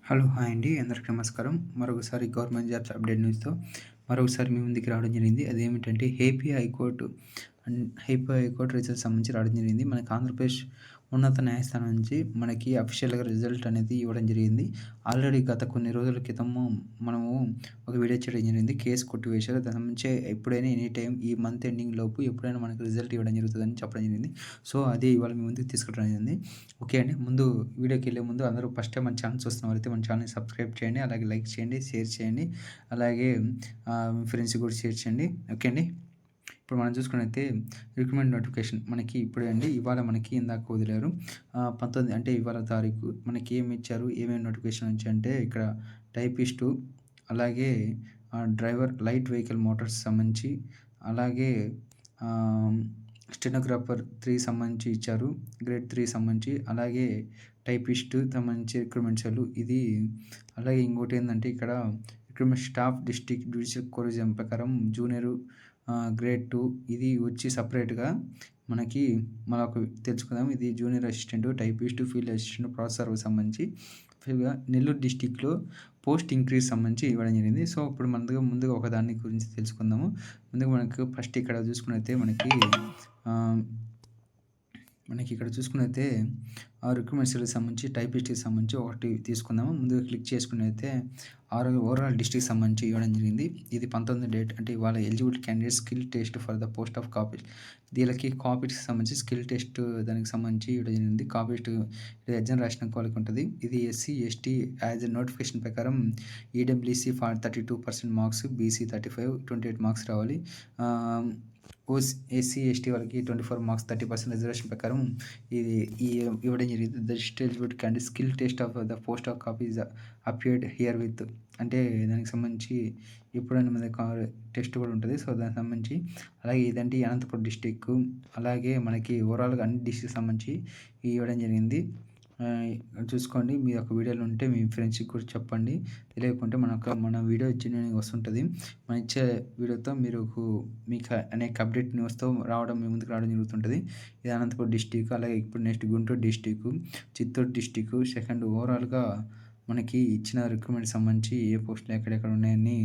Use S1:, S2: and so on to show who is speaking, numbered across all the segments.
S1: Hello! Hi అండి. అందరికి నమస్కారం. మరొకసారి గవర్నమెంట్ జాబ్స్ అప్డేట్ న్యూస్‌తో మరొకసారి మీ ముందుకి రావడం జరిగింది. అదేమిటంటే ఏపీ హైకోర్టు రిజల్ట్స్ సంబంధించి రావడం జరిగింది. మనకి ఆంధ్రప్రదేశ్ ఉన్నత న్యాయస్థానం నుంచి మనకి అఫీషియల్‌గా రిజల్ట్ అనేది ఇవ్వడం జరిగింది. ఆల్రెడీ గత కొన్ని రోజుల క్రితము మనము ఒక వీడియో చేయడం జరిగింది. కేస్ కొట్టివేశారు. దాని సంబంధించి ఎప్పుడైనా ఎనీ టైమ్ ఈ మంత్ ఎండింగ్ లోపు ఎప్పుడైనా మనకు రిజల్ట్ ఇవ్వడం జరుగుతుందని చెప్పడం జరిగింది. సో, అది ఇవాళ మీ ముందుకు తీసుకురావడం జరిగింది. ఓకే అండి. ముందు వీడియోకెళ్ళే ముందు అందరూ ఫస్ట్ టైమ్ మన ఛానల్ చూస్తున్న వారైతే మన ఛానల్‌ని సబ్స్క్రైబ్ చేయండి. అలాగే లైక్ చేయండి, షేర్ చేయండి. అలాగే మీ ఫ్రెండ్స్‌కి కూడా షేర్ చేయండి. ఓకే అండి. ఇప్పుడు మనం చూసుకున్నట్టయితే రిక్రూట్మెంట్ నోటిఫికేషన్ మనకి ఇప్పుడే అండి. ఇవాళ మనకి ఇందాక వదిలారు. 19 అంటే ఇవాళ తారీఖు మనకి ఏమి ఇచ్చారు, ఏమేమి నోటిఫికేషన్ వచ్చాయంటే ఇక్కడ టైపిస్టు, అలాగే డ్రైవర్ లైట్ వెహికల్ మోటార్స్ సంబంధించి, అలాగే ఆహ్, స్టెనోగ్రాఫర్ 3 సంబంధించి ఇచ్చారు. గ్రేడ్ 3 సంబంధించి, అలాగే టైపిస్ట్ సంబంధించి రిక్రూట్మెంట్స్ ఇది. అలాగే ఇంకోటేందంటే ఇక్కడ recruitment staff district judicial collegium ప్రకారం జూనియరు గ్రేడ్ 2 ఇది వచ్చి సెపరేట్‌గా మనకి మనకు తెలుసుకుందాం. ఇది junior assistant, typist, field assistant, process సర్వర్‌కి సంబంధించి నెల్లూరు డిస్ట్రిక్ట్‌లో పోస్ట్ ఇంక్రీజ్ సంబంధించి ఇవ్వడం జరిగింది. సో, ఇప్పుడు ముందుగా ఒక దాని గురించి తెలుసుకుందాము. ముందుగా మనకు ఫస్ట్ ఇక్కడ చూసుకున్నట్టయితే ఆహ్ మనకిక్కడ చూసుకున్నట్టయితే రిక్రూట్మెంట్స్‌కి సంబంధించి టైపిస్ట్‌కి సంబంధించి ఒకటి తీసుకుందాము. ముందుగా క్లిక్ చేసుకున్నట్టయితే ఓవరాల్ డిస్ట్రిక్ట్‌కి సంబంధించి ఇవ్వడం జరిగింది. ఇది 19 డేట్ అంటే ఇవాళ eligible candidate skill test for the post of copyist. వీళ్ళకి కాపీస్ట్‌కి సంబంధించి స్కిల్ టెస్ట్ దానికి సంబంధించి ఇవ్వడం జరిగింది. కాపీస్ట్ ఇది ఎగ్జామ్ రాసిన వాళ్ళకి ఉంటది. ఇది SC, ST as a notification ప్రకారం ఈడబ్ల్యూసీ 32% మార్క్స్, బీసీ 35, 28 మార్క్స్ రావాలి. ఆహ్ ఎస్సీ, ఎస్టీ వాళ్ళకి 24 మార్క్స్ 30% రిజర్వేషన్ ప్రకారం ఇది ఈ ఇవ్వడం జరిగింది. The eligible candidate skill test of the post of copies appeared here with అంటే దానికి సంబంధించి ఎప్పుడైనా మన టెస్ట్ కూడా ఉంటది. సో, దానికి సంబంధించి అలాగే ఇదంటే అనంతపురం డిస్ట్రిక్ట్, అలాగే మనకి ఓవరాల్‌గా అన్ని డిస్ట్రిక్ట్‌కి సంబంధించి ఇవ్వడం జరిగింది. చూసుకోండి. మీ యొక్క వీడియోలు ఉంటే మీ ఫ్రెండ్స్‌కి కూడా చెప్పండి. తెలియకుంటే మన వీడియో జెన్యూన్‌గా వస్తుంటది. మనం ఇచ్చే వీడియోతో మీకు అనేక అప్డేట్ న్యూస్‌తో మీ ముందుకు రావడం జరుగుతుంటది. ఇది అనంతపురం డిస్ట్రిక్ట్, అలాగే ఇప్పుడు next Guntur district, Chittoor district, second ఓవరాల్‌గా మనకి ఇచ్చిన రిక్రూట్మెంట్‌కి సంబంధించి ఏ పోస్టులు ఎక్కడెక్కడ ఉన్నాయని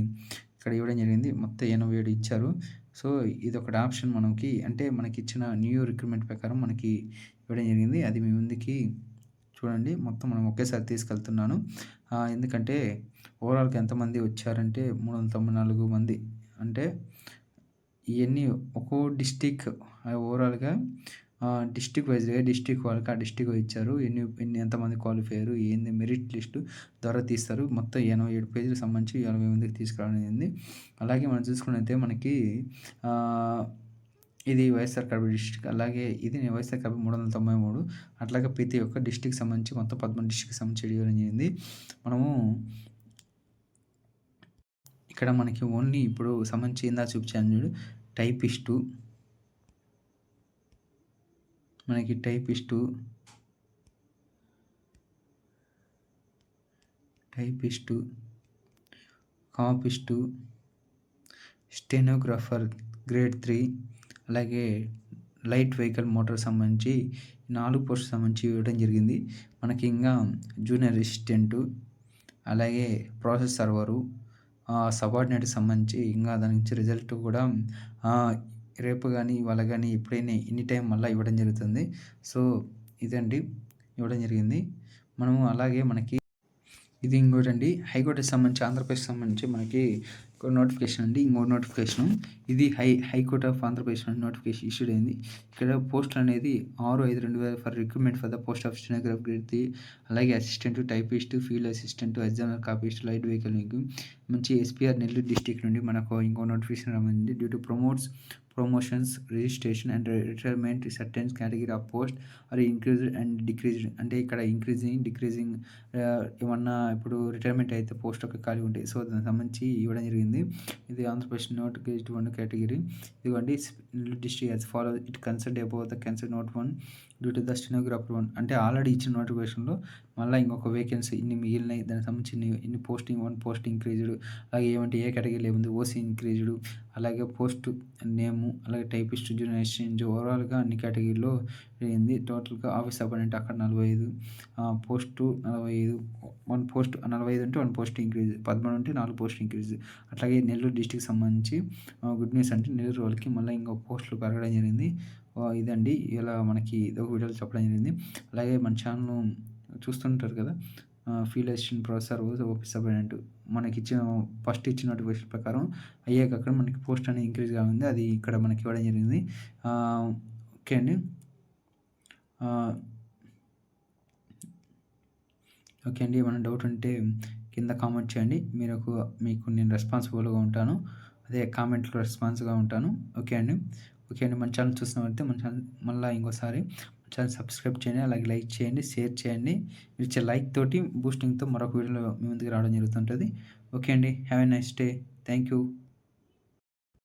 S1: ఇక్కడ ఇవ్వడం జరిగింది. మొత్తం 87 ఇచ్చారు. సో, ఇదొకటి ఆప్షన్ మనకి అంటే మనకిచ్చిన న్యూ రిక్రూట్మెంట్ ప్రకారం మనకి ఇవ్వడం జరిగింది. అది మీ ముందుకి చూడండి. మొత్తం మనం ఒకేసారి తీసుకెళ్తున్నాను. ఎందుకంటే ఓవరాల్‌గా ఎంతమంది వచ్చారంటే 394 మంది. అంటే ఇయన్నీ ఒక్కో డిస్ట్రిక్ట్ ఓవరాల్‌గా డిస్ట్రిక్ట్ వైస్‌గా డిస్ట్రిక్ట్ వాళ్ళకి ఆ డిస్ట్రిక్ట్ ఇచ్చారు. ఎంతమంది క్వాలిఫై అయ్యారు, ఏంది మెరిట్ లిస్ట్ ద్వారా తీస్తారు. మొత్తం 87 పేజీలకు సంబంధించి ఇవాళ మీ ముందుకు తీసుకురావడం జరిగింది. అలాగే మనం చూసుకున్నట్టయితే మనకి ఇది వైఎస్ఆర్ కడప డిస్ట్రిక్ట్. అలాగే ఇది వైఎస్ఆర్ కడప 393. అట్లాగే ప్రతి ఒక్క డిస్ట్రిక్ట్‌కి సంబంధించి మొత్తం 13 డిస్ట్రిక్ట్‌కి సంబంధించి ఇవ్వడం జరిగింది. మనము ఇక్కడ మనకి ఓన్లీ ఇప్పుడు సంబంధించి ఇందాక చూపించాను చూడు టైపిస్టు, మనకి టైపిస్టు, కాపిస్టు, స్టెనోగ్రాఫర్ గ్రేడ్ 3, అలాగే లైట్ వెహికల్ మోటార్ సంబంధించి 4 పోస్టులకు సంబంధించి ఇవ్వడం జరిగింది. మనకి ఇంకా జూనియర్ అసిస్టెంటు, అలాగే ప్రాసెస్ సర్వరు, సబార్డినేట్‌కి సంబంధించి ఇంకా దాని నుంచి రిజల్ట్ కూడా రేపు గానీ, ఇవాళ గానీ ఎప్పుడైనా ఎనీ టైమ్ మళ్ళా ఇవ్వడం జరుగుతుంది. సో, ఇదండి ఇవ్వడం జరిగింది. మనము అలాగే మనకి ఇది ఇంకోటండి హైకోర్టుకి సంబంధించి ఆంధ్రప్రదేశ్‌కి సంబంధించి మనకి నోటిఫికేషన్ అండి. ఇంకో నోటిఫికేషను ఇది హైకోర్ట్ ఆఫ్ ఆంధ్రప్రదేశ్ నుండి నోటిఫికేషన్ ఇష్యూడ్ అయింది. ఇక్కడ పోస్ట్ అనేది 6/5/2000 for recruitment for the post of stenographer grade 3, అలాగే assistant, typist, field assistant, examiner copyist, light vehicle మంచి ఎస్పీఆర్ నెల్లూరు డిస్ట్రిక్ట్ నుండి మనకు ఇంకో నోటిఫికేషన్ రాబడింది. Due to promotions, registration and retirement certain category of post are increased and decreased అంటే ఇక్కడ decreasing ఏమన్నా ఇప్పుడు రిటైర్మెంట్ అయితే పోస్ట్ ఒక ఖాళీ ఉంటాయి. సో, దానికి సంబంధించి ఇవ్వడం జరిగింది. ఇది ఆంధ్రప్రదేశ్ నోటిఫికేషన్ 1 కేటగిరీ. ఇదిగోండి district as follow it concern about the concern note 1 due to the stenographer 1 అంటే ఆల్రెడీ ఇచ్చిన నోటిఫికేషన్‌లో మళ్ళా ఇంకొక వేకెన్సీ ఇన్ని మిగిలినాయి. దానికి సంబంధించి ఇన్ని పోస్టింగ్ 1 పోస్ట్ ఇంక్రీజ్డ్ అలాగే ఏమంటే ఏ కేటగిరీలో ఏముంది ఓసీ ఇంక్రీజ్డ్ అలాగే పోస్ట్ నేము అలాగే టైపిస్ట్ జూనియర్ అసిస్టెంట్ ఓవరాల్‌గా అన్ని కేటగిరీలో అయింది. టోటల్‌గా ఆఫీస్ అపాయింటెంట్ అక్కడ 45 పోస్టు 45 1 పోస్ట్ 45 ఉంటే 1 పోస్ట్ ఇంక్రీజ్ 13 ఉంటే 4 పోస్ట్ ఇంక్రీజ్. అట్లాగే నెల్లూరు డిస్ట్రిక్ట్‌కి సంబంధించి గుడ్ న్యూస్ అంటే నెల్లూరు వాళ్ళకి మళ్ళీ ఇంకో పోస్టులు పెరగడం జరిగింది. ఇదండి ఇలా మనకి ఇదొక వీడియోలో చెప్పడం జరిగింది. అలాగే మన ఛానల్‌ను చూస్తుంటారు కదా! ఫీల్డ్ అసిస్టెంట్ ప్రొఫెసర్ ఆఫీస్ అపాయింటెంట్ మనకిచ్చిన ఫస్ట్ ఇచ్చిన నోటిఫికేషన్ ప్రకారం అయ్యాక అక్కడ మనకి పోస్ట్ అనేది ఇంక్రీజ్‌గా ఉంది. అది ఇక్కడ మనకి ఇవ్వడం జరిగింది. ఓకే అండి. ఓకే అండి. ఏమైనా డౌట్ ఉంటే కింద కామెంట్ చేయండి. మీకు నేను రెస్పాన్సిబుల్‌గా ఉంటాను. అదే కామెంట్‌లో రెస్పాన్స్‌గా ఉంటాను. ఓకే అండి. ఓకే అండి. మన ఛానల్ చూస్తున్నట్లయితే మన ఛానల్ మళ్ళా ఇంకోసారి మన ఛానల్ సబ్స్క్రైబ్ చేయండి. అలాగే లైక్ చేయండి, షేర్ చేయండి. మీరు ఇచ్చే లైక్ తోటి బూస్టింగ్‌తో మరొక వీడియోలో మీ ముందుకు రావడం జరుగుతుంటది. ఓకే అండి. Have a nice day. Thank you.